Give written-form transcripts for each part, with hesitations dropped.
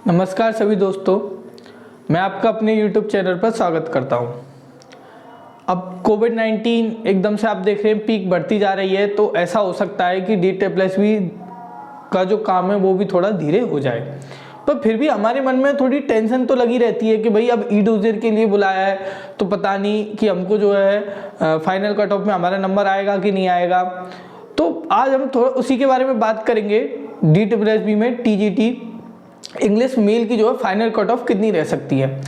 नमस्कार सभी दोस्तों, मैं आपका अपने YouTube चैनल पर स्वागत करता हूं। अब कोविड-19 एकदम से आप देख रहे हैं पीक बढ़ती जा रही है, तो ऐसा हो सकता है कि DAA+ का जो काम है वो भी थोड़ा धीरे हो जाए। पर फिर भी हमारे मन में थोड़ी टेंशन तो लगी रहती है कि भाई अब ई-डोज़र के लिए बुलाया है तो पता नहीं कि हमको जो है फाइनल कट ऑफ में हमारा नंबर आएगा कि नहीं आएगा। तो आज हम थोड़ा उसी के बारे में बात करेंगे। DAA+ में TGT इंग्लिश मेल की जो है फाइनल कट ऑफ कितनी रह सकती है।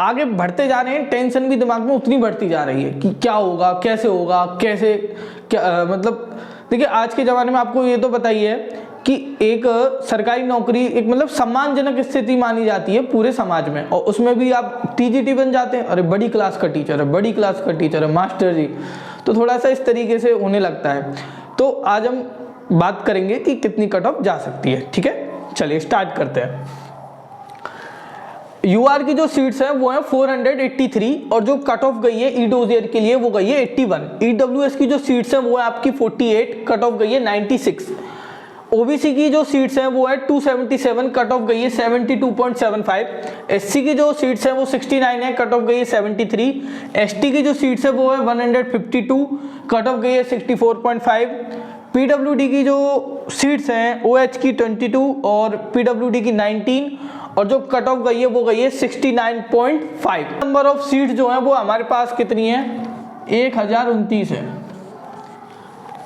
आगे बढ़ते जा रहे हैं, टेंशन भी दिमाग में उतनी बढ़ती जा रही है कि क्या होगा, कैसे होगा, कैसे क्या मतलब देखिए आज के ज़माने में आपको ये तो बताइए कि एक सरकारी नौकरी एक मतलब सम्मानजनक स्थिति मानी जाती है पूरे समाज में, और उसमें भी आप TGT बन जाते हैं। अरे बड़ी क्लास का टीचर है, बड़ी क्लास का टीचर है, मास्टर जी, तो थोड़ा सा इस तरीके से होने लगता है। तो आज हम बात करेंगे कि कितनी कट ऑफ जा सकती है। ठीक है, चलिए स्टार्ट करते हैं। UR की जो सीट्स हैं वो है 483 और जो कट ऑफ गई है ई-डोज़र के लिए वो गई है 81। EWS की जो सीट्स हैं वो है आपकी 48, कट ऑफ गई है 96। OBC की जो सीट्स हैं वो है 277, कट ऑफ गई है 72.75। SC की जो सीट्स हैं वो 69 है, कट ऑफ गई है 73। ST की जो सीट्स है वो है 152, कट ऑफ गई है 64.5। PWD की जो सीट्स हैं OH की 22 और PWD की 19 और जो कट ऑफ गई है वो गई है 69.5। नंबर ऑफ सीट्स जो हैं वो हमारे पास कितनी है, 1029 है।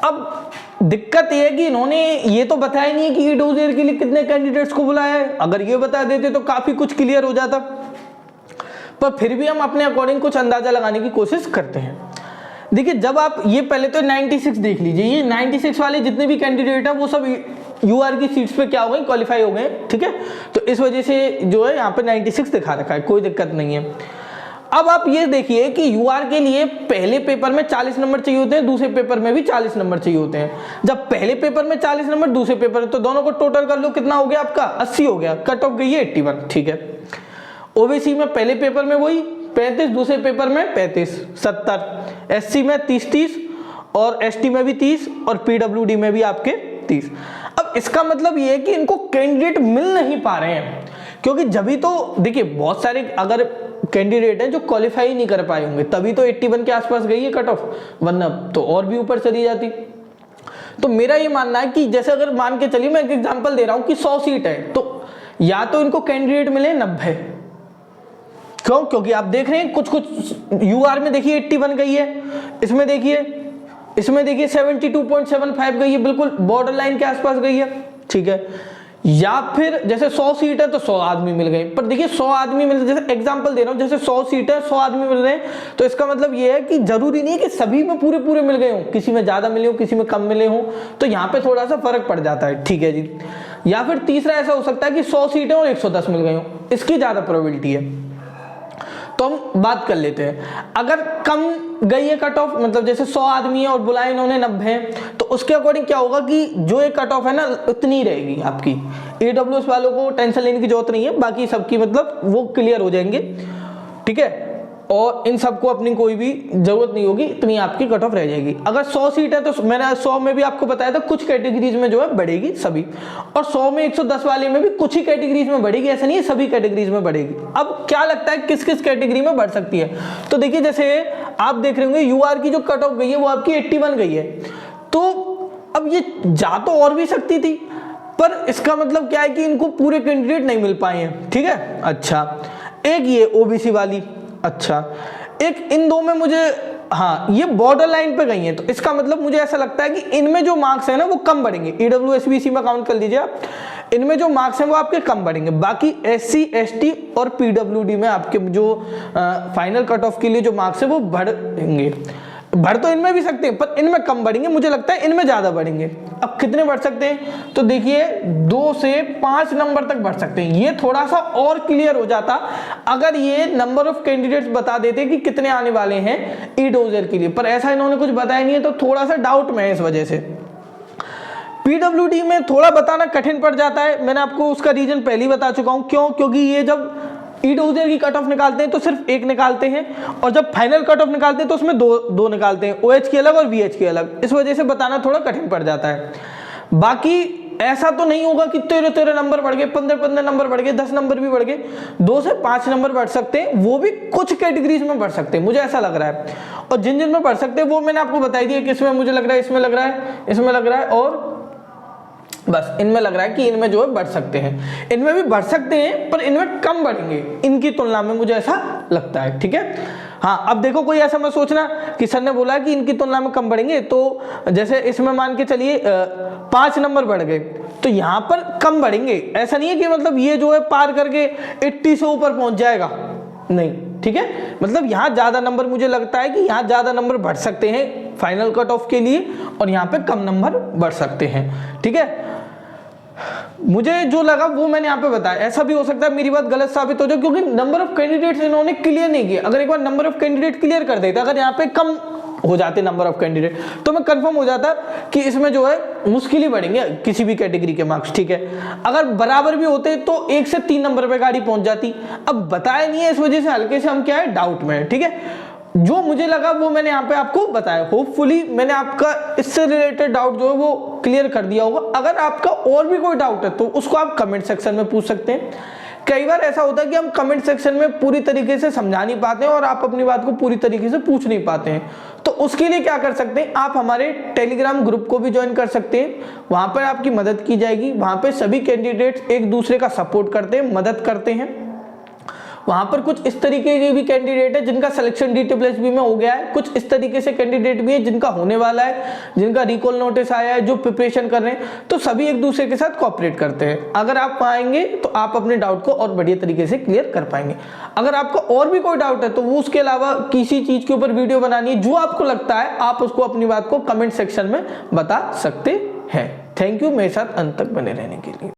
अब दिक्कत ये है कि इन्होंने ये तो बताया नहीं है कि ई-डोज़र के लिए कितने कैंडिडेट्स को बुलाया है। अगर ये बता देते तो काफी कुछ क्लियर हो जाता, पर फिर भी हम अपने अकॉर्डिंग कुछ अंदाजा लगाने की कोशिश करते हैं। देखिए जब आप ये पहले तो 96 देख लीजिए, ये 96 वाले जितने भी कैंडिडेट हैं वो सब UR की सीट्स पे क्या हो गए, क्वालिफाई हो गए। ठीक है, तो इस वजह से जो है यहाँ पे 96 दिखा रखा है, कोई दिक्कत नहीं है। अब आप ये देखिए कि UR के लिए पहले पेपर में 40 नंबर चाहिए होते हैं, दूसरे पेपर में भी 40 नंबर चाहिए होते हैं। जब पहले पेपर में 40 नंबर, दूसरे पेपर में, तो दोनों को टोटल कर लो, कितना हो गया आपका 80 हो गया, कट ऑफ गई है 81। ठीक है, OBC में पहले पेपर में वही 35, दूसरे पेपर में 35, 70। SC में 30 और ST में भी 30 और PWD में भी आपके 30। अब इसका मतलब ये है कि इनको कैंडिडेट मिल नहीं पा रहे हैं, क्योंकि जभी तो देखिए बहुत सारे अगर कैंडिडेट हैं जो क्वालिफाई नहीं कर पाए होंगे, तभी तो 81 के आसपास गई है कट ऑफ, वरना तो और भी ऊपर चली जाती। तो मेरा ये मानना है कि जैसे अगर मान के चलिए, मैं एक एग्जांपल दे रहा हूं कि 100 सीट है, तो या तो इनको कैंडिडेट मिले 90। क्यों? क्योंकि आप देख रहे हैं कुछ UR में देखिए 81 गई है, इसमें देखिए 72.75 गई है, बिल्कुल बॉर्डर लाइन के आसपास गई है। ठीक है, या फिर जैसे 100 सीट है तो 100 आदमी मिल गए। पर देखिए 100 आदमी मिल, जैसे एग्जांपल दे रहा हूं, जैसे 100 सीट है 100 आदमी मिल रहे हैं, तो इसका मतलब ये है कि जरूरी नहीं है कि सभी में पूरे मिल गए हों, किसी में ज्यादा मिले हो, किसी में कम मिले हों, तो यहाँ पे थोड़ा सा फर्क पड़ जाता है। ठीक है जी, या फिर तीसरा ऐसा हो सकता है कि 100 सीटें और 110 मिल गए हों, इसकी ज्यादा प्रोबेबिलिटी है। तो हम बात कर लेते हैं, अगर कम गई है कट ऑफ, मतलब जैसे 100 आदमी है और बुलाए इन्होंने 90, तो उसके अकॉर्डिंग क्या होगा कि जो एक कट ऑफ है ना उतनी रहेगी आपकी। AWS वालों को टेंशन लेने की जरूरत नहीं है, बाकी सबकी मतलब वो क्लियर हो जाएंगे। ठीक है, और इन सबको अपनी कोई भी जरूरत नहीं होगी, इतनी आपकी कट ऑफ रह जाएगी। अगर 100 सीट है तो मैंने 100 में भी आपको बताया था कुछ कैटेगरीज में जो है बढ़ेगी सभी, और 100 में 110 वाले में भी कुछ ही कैटेगरीज में बढ़ेगी, ऐसा नहीं है सभी कैटेगरीज में बढ़ेगी। अब क्या लगता है किस किस कैटेगरी में बढ़ सकती है, तो देखिए जैसे आप देख रहे होंगे UR की जो कट ऑफ गई है वो आपकी 81 गई है, तो अब ये जा तो और भी सकती थी, पर इसका मतलब क्या है कि इनको पूरे कैंडिडेट नहीं मिल पाए हैं। ठीक है, अच्छा एक ये OBC वाली, अच्छा एक इन दो में मुझे, हाँ ये बॉर्डर लाइन पे गई है, तो इसका मतलब मुझे ऐसा लगता है कि इनमें जो मार्क्स है ना वो कम बढ़ेंगे। EWS में काउंट कर लीजिए आप, इनमें जो मार्क्स हैं वो आपके कम बढ़ेंगे। बाकी SC ST और PWD में आपके जो फाइनल कट ऑफ के लिए जो मार्क्स है वो बढ़ेंगे। बढ़ तो इनमें भी सकते हैं, पर इनमें कम बढ़ेंगे, मुझे लगता है इनमें ज्यादा बढ़ेंगे। अब कितने बढ़ सकते हैं, तो देखिए 2 से 5 नंबर तक बढ़ सकते हैं। ये थोड़ा सा और क्लियर हो जाता अगर ये नंबर ऑफ कैंडिडेट्स बता देते कि कितने आने वाले हैं ई-डोज़र के लिए, पर ऐसा इन्होंने कुछ बताया नहीं है, तो थोड़ा सा डाउट में है इस वजह से। PWD में थोड़ा बताना कठिन पड़ जाता है, मैंने आपको उसका रीजन पहले ही बता चुका हूं। क्यों? क्योंकि ये जब ई-डोज़र की कट ऑफ निकालते हैं तो सिर्फ एक निकालते हैं, और जब फाइनल कट ऑफ निकालते हैं तो उसमें दो निकालते हैं, OH की अलग और VH की अलग। इस वजह से बताना थोड़ा कठिन पड़ जाता है। बाकी ऐसा तो नहीं होगा कि 13 नंबर बढ़ गए, 15 नंबर बढ़ गए, 10 नंबर भी बढ़ गए, 2 से 5 नंबर बढ़ सकते हैं, वो भी कुछ कैटेगरीज में बढ़ सकते हैं, मुझे ऐसा लग रहा है। और जिन जिन में बढ़ सकते हैं वो मैंने आपको बताई दिया, किसमें मुझे लग रहा है, इसमें लग रहा है, इसमें लग रहा है, और बस इनमें लग रहा है कि इनमें जो है बढ़ सकते हैं। इनमें भी बढ़ सकते हैं पर इनमें कम बढ़ेंगे इनकी तुलना में, मुझे ऐसा लगता है। ठीक है, हाँ अब देखो कोई ऐसा मत सोचना कि सर ने बोला कि इनकी तुलना में कम बढ़ेंगे, तो जैसे इसमें मान के चलिए 5 नंबर बढ़ गए तो यहाँ पर कम बढ़ेंगे, ऐसा नहीं है कि मतलब ये जो है पार करके 80 से ऊपर पहुंच जाएगा, नहीं। ठीक है, मतलब यहाँ ज्यादा नंबर, मुझे लगता है कि यहाँ ज्यादा नंबर बढ़ सकते हैं फाइनल कट ऑफ के लिए, और यहाँ पे कम नंबर बढ़ सकते हैं। ठीक है, मुझे जो लगा वो मैंने यहाँ पे बताया। ऐसा भी हो सकता है मेरी बात गलत साबित हो जाए, क्योंकि नंबर ऑफ कैंडिडेट्स इन्होंने क्लियर नहीं किए। अगर एक बार नंबर ऑफ कैंडिडेट क्लियर कर देते, अगर यहाँ पे कम हो जाते नंबर ऑफ कैंडिडेट, तो मैं कंफर्म हो जाता कि इसमें जो है मुश्किल ही बढ़ेंगे किसी भी कैटेगरी के मार्क्स। ठीक है, अगर बराबर भी होते तो 1 से 3 नंबर पे गाड़ी पहुंच जाती। अब बताया नहीं है, इस वजह से हल्के से हम क्या है, डाउट में है। ठीक है, जो मुझे लगा वो मैंने यहाँ पे आपको बताया। होपफुली मैंने आपका इससे रिलेटेड डाउट जो है वो क्लियर कर दिया होगा। अगर आपका और भी कोई डाउट है तो उसको आप कमेंट सेक्शन में पूछ सकते हैं। कई बार ऐसा होता है कि हम कमेंट सेक्शन में पूरी तरीके से समझा नहीं पाते हैं और आप अपनी बात को पूरी तरीके से पूछ नहीं पाते हैं, तो उसके लिए क्या कर सकते हैं, आप हमारे टेलीग्राम ग्रुप को भी ज्वाइन कर सकते हैं। वहां पर आपकी मदद की जाएगी। वहां पे सभी कैंडिडेट्स एक दूसरे का सपोर्ट करते हैं, मदद करते हैं। वहां पर कुछ इस तरीके के भी कैंडिडेट है जिनका सिलेक्शन DSSB में हो गया है, कुछ इस तरीके से कैंडिडेट भी है जिनका होने वाला है, जिनका रिकॉल नोटिस आया है, जो प्रिपरेशन कर रहे हैं। तो सभी एक दूसरे के साथ कोऑपरेट करते हैं। अगर आप आएंगे तो आप अपने डाउट को और बढ़िया तरीके से क्लियर कर पाएंगे। अगर आपको और भी कोई डाउट है तो वो उसके अलावा किसी चीज के ऊपर वीडियो बनानी है, जो आपको लगता है आप उसको अपनी बात को कमेंट सेक्शन में बता सकते हैं। थैंक यू मेरे साथ अंत तक बने रहने के लिए।